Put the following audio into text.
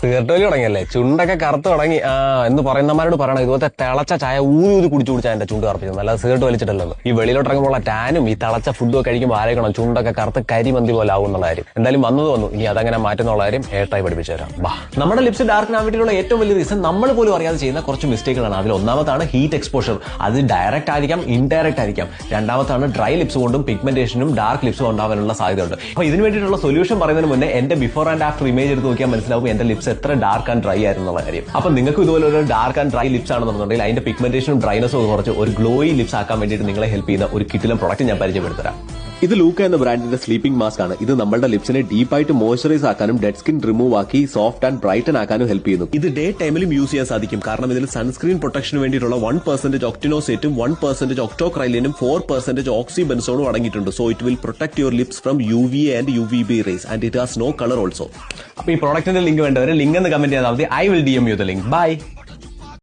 Cigarette വലി തുടങ്ങിയല്ലേ? ചുണ്ടൊക്കെ കറുത്ത് തുടങ്ങി എന്ന് പറയുന്നമാരോട് പറയണം, ഇതുപോലത്തെ തിളച്ച ചായ ഊതി കുടിച്ചാൽ എന്റെ ചുണ്ട് കറുപ്പിച്ചത്, അല്ലാതെ സിഗരറ്റ് വലിച്ചിട്ടല്ലോ. ഈ വെളിയിലോട്ട് ഇറങ്ങുമ്പോൾ ടാനും ഈ തിളച്ച ഫുഡൊക്കെ കഴിക്കുമ്പോൾ ആലോചിക്കണം ചുണ്ടൊക്കെ കറുത്ത് കരിമന്തി പോലെ ആവും എന്നുള്ള കാര്യം. എന്തായാലും വന്നു ഇനി അതങ്ങനെ മാറ്റുന്നുള്ള കാര്യം ഏട്ടായി പഠിപ്പിച്ചു തരാം. നമ്മുടെ ലിപ്സ് ഡാർക്ക് ആവാൻ വേണ്ടിയുള്ള ഏറ്റവും വലിയ റീസൺ നമ്മൾ പോലും അറിയാതെ ചെയ്യുന്ന കുറച്ച് മിസ്റ്റേക്കുകളാണ്. അതിൽ ഒന്നാമത്താണ് ഹീറ്റ് എക്സ്പോഷർ. അത് ഡയറക്റ്റ് ആയിരിക്കാം, ഇൻഡയറക്റ്റ് ആയിരിക്കാം. രണ്ടാമത്താണ് ഡ്രൈ ലിപ്സ് കൊണ്ടും പിഗ്മെന്റേഷനും ഡാർക്ക് ലിപ്സും ഉണ്ടാവാനുള്ള സാധ്യതയുണ്ട്. അപ്പോൾ ഇതിന് വേണ്ടിയിട്ടുള്ള സൊല്യൂഷൻ പറയുന്നതിന് മുന്നേ എന്റെ ബിഫോർ ആൻഡ് ആഫ്റ്റർ ഇമേജ് എടുത്ത് നോക്കിയാൽ മനസ്സിലാവും എന്റെ ലിപ്സ് എത്ര ഡാർക്ക് ആൻഡ് ഡ്രൈ ആയിരുന്നുള്ള കാര്യം. അപ്പൊ നിങ്ങൾക്ക് ഇതുപോലെ ഒരു ഡാർക്ക് ആൻഡ് ഡ്രൈ ലിപ്സ് ആണെന്നുണ്ടെങ്കിൽ അതിന്റെ പിഗ്മെന്റേഷനും ഡ്രൈനസും കുറച്ച് ഒരു ഗ്ലോയി ലിപ്സ് ആക്കാൻ വേണ്ടിയിട്ട് നിങ്ങളെ ഹെൽപ്പ് ചെയ്യുന്ന ഒരു കിറ്റിലും പ്രൊഡക്റ്റ് ഞാൻ പരിചയപ്പെടുത്തരാം. ഇത് ലൂക്ക എന്ന ബ്രാൻഡിന്റെ സ്ലീപ്പിംഗ് മാസ്ക് ആണ്. ഇത് നമ്മുടെ ലിപ്സിനെ ഡീപ്പായിട്ട് മോയ്സ്ചറൈസ് ആക്കാനും ഡെഡ് സ്കിൻ റിമൂവ് ആക്കി സോഫ്റ്റ് ആൻഡ് ബ്രൈറ്റൻ ആക്കാനും ഹെൽപ്പ് ചെയ്യുന്നു. ഇത് ഡേ ടൈമിലും യൂസ് ചെയ്യാൻ സാധിക്കും. കാരണം ഇതിൽ സൺസ്ക്രീൻ പ്രൊട്ടക്ഷന് വേണ്ടിയിട്ടുള്ള 1% ഒക്ടിനോസേറ്റും 1% ഒക്ടോക്രൈലിനും 4% ഓക്സിബെൻസോണും അടങ്ങിയിട്ടുണ്ട്. So it will protect your lips from UVA and UVB rays and it has no colour also. അപ്പൊ ഈ പ്രൊഡക്റ്റിന്റെ ലിങ്ക് വേണ്ടവരെ ലിങ്ക് എന്ന് കമന്റ് ചെയ്താൽ മതി. I will DM you the link. By.